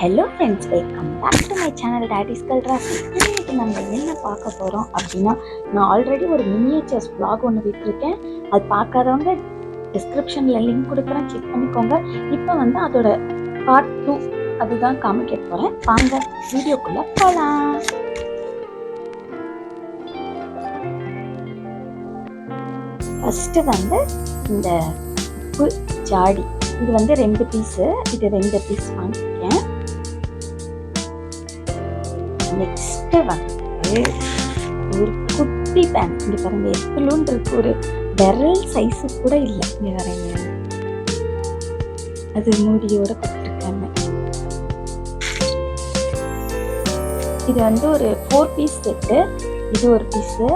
Hello friends, welcome back to my channel sgirlrasi. இன்னைக்கு நம்ம என்ன பார்க்க போகிறோம் அப்படின்னா, நான் ஆல்ரெடி ஒரு மினியேச்சர்ஸ் vlog ஒன்று விட்டுருக்கேன். அது பார்க்காதவங்க டிஸ்கிரிப்ஷனில் லிங்க் கொடுக்குறேன், செக் பண்ணிக்கோங்க. இப்போ வந்து அதோட பார்ட் 2 அதுதான் காமிக்க போகிறேன். வாங்க வீடியோக்குள்ளே போகலாம். ஃபஸ்ட்டு வந்து இந்த உப்பு ஜாடி, இது வந்து 2 பீஸு, இது 2 பீஸ் வாங்கியிருக்கேன். நெக்ஸ்ட் வந்து ஒரு குட்டி பேன், இங்க பாருங்க எத்தலூன் இருக்கு, ஒரு விரல் சைஸு கூட இல்லை. இங்க வரீங்க, அது மூடியோட கொடுத்துருக்காங்க. இது வந்து ஒரு 4 பீஸ் செட்டு. இது ஒரு பீஸு,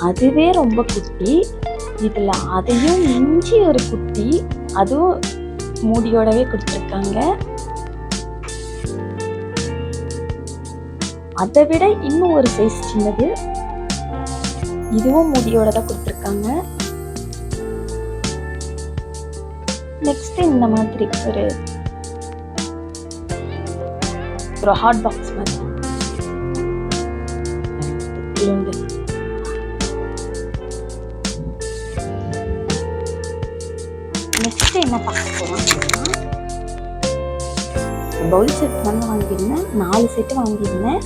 அதுவே ரொம்ப குட்டி. இதுல அதையும் மிஞ்சி ஒரு குட்டி, அதுவும் மூடியோடவே கொடுத்துருக்காங்க. அதை விட இன்னும் ஒரு சைஸ் சின்னது, இதுவும் மூடியோட தான் கொடுத்துருக்காங்க. நெக்ஸ்ட் இந்த மாதிரி ஒரு ஹாட் பாக்ஸ் மாதிரி. நெக்ஸ்ட் என்ன பார்க்க போறோம், பவுல் செட் வந்து வாங்கியிருந்தேன். 4 செட்டு வாங்கியிருந்தேன்.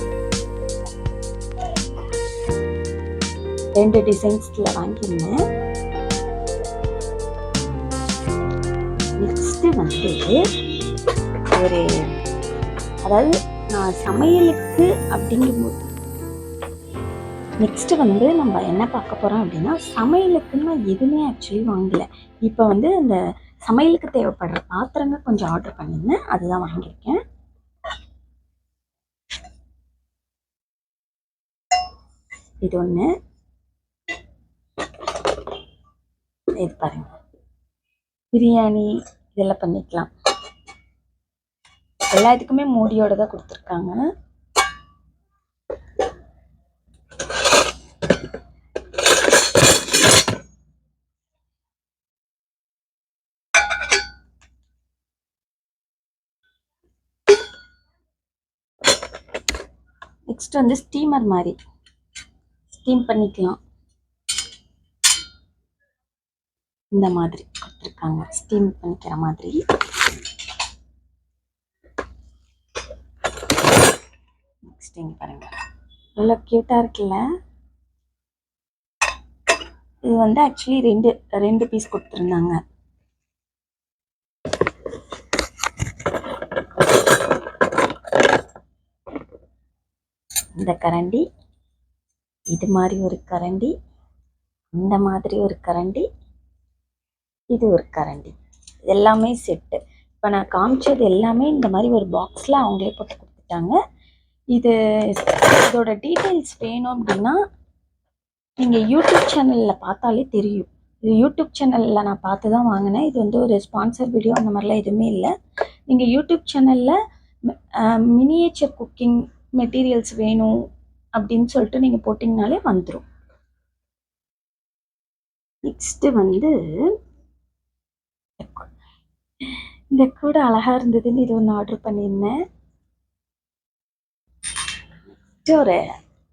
2 டிசைன்ஸ்ல வாங்கியிருந்தேன். நெக்ஸ்ட் வந்து ஒரு, அதாவது நான் சமையலுக்கு அப்படிங்கும்போது, நெக்ஸ்ட் வந்து நம்ம என்ன பார்க்க போறோம் அப்படின்னா, சமையலுக்குன்னு நான் எதுவுமே ஆக்சுவலி வாங்கல. இப்போ வந்து இந்த சமையலுக்கு தேவைப்படுற பாத்திரங்கள் கொஞ்சம் ஆர்டர் பண்ணியிருந்தேன், அதுதான் வாங்கியிருக்கேன். இது ஒன்று, இது பாருங்க, பிரியாணி இதெல்லாம் பண்ணிக்கலாம். எல்லா இதுக்குமே மூடியோட தான் கொடுத்துருக்காங்க. நெக்ஸ்ட் வந்து ஸ்டீமர் மாதிரி ஸ்டீம் பண்ணிக்கலாம். இந்த மாதிரி கொடுத்துருக்காங்க, ஸ்டீம் பண்ணிக்கிற மாதிரி. நெக்ஸ்ட் இங்க பாருங்க, நல்லா கியூட்டா இருக்குல்ல. இது வந்து ஆக்சுவலி ரெண்டு பீஸ் கொடுத்துருந்தாங்க. இந்த கரண்டி, இது மாதிரி ஒரு கரண்டி, இந்த மாதிரி ஒரு கரண்டி, இது ஒரு கரண்டி, எல்லாமே செட்டு. இப்போ நான் காமிச்சது எல்லாமே இந்த மாதிரி ஒரு பாக்ஸில் அவங்களே போட்டு கொடுத்துட்டாங்க. இதோட டீட்டெயில்ஸ் வேணும் அப்படின்னா நீங்கள் யூடியூப் சேனலில் பார்த்தாலே தெரியும். இது யூடியூப் சேனலில் நான் பார்த்து தான் வாங்கினேன். இது வந்து ஒரு ஸ்பான்சர் வீடியோ அந்த மாதிரிலாம் எதுவுமே இல்லை. நீங்கள் யூடியூப் சேனலில் மினியேச்சர் குக்கிங் மெட்டீரியல்ஸ் வேணும் அப்படின்னு சொல்லிட்டு நீங்கள் போட்டிங்கனாலே வந்துடும். நெக்ஸ்ட்டு வந்து இந்த கூட அழகாக இருந்ததுன்னு இது ஒன்று ஆர்டர் பண்ணியிருந்தேன். ஒரு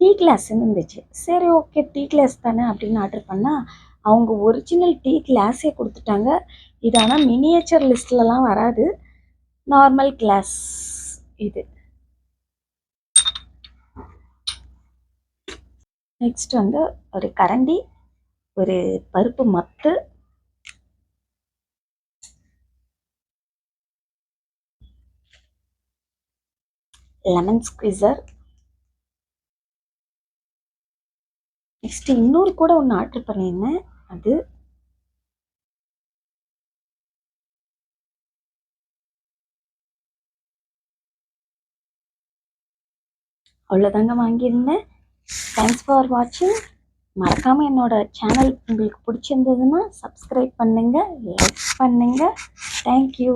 டீ கிளாஸ்ன்னு இருந்துச்சு. சரி ஓகே, டீ கிளாஸ் தானே அப்படின்னு ஆர்டர் பண்ணால் அவங்க ஒரிஜினல் டீ கிளாஸே கொடுத்துட்டாங்க. இது ஆனால் மினியேச்சர் லிஸ்ட்லலாம் வராது, நார்மல் கிளாஸ் இது. நெக்ஸ்ட் வந்து ஒரு கரண்டி, ஒரு பருப்பு மத்து, லெமன் ஸ்குவீசர். நெக்ஸ்ட் இன்னொரு கூட ஒன்று ஆர்டர் பண்ணியிருந்தேன், அது அவ்வளோதாங்க வாங்கியிருந்தேன். தேங்க்ஸ் ஃபார் வாட்சிங். மறக்காமல் என்னோட சேனல் உங்களுக்கு பிடிச்சிருந்ததுன்னா சப்ஸ்கிரைப் பண்ணுங்கள், லைக் பண்ணுங்கள். தேங்க்யூ.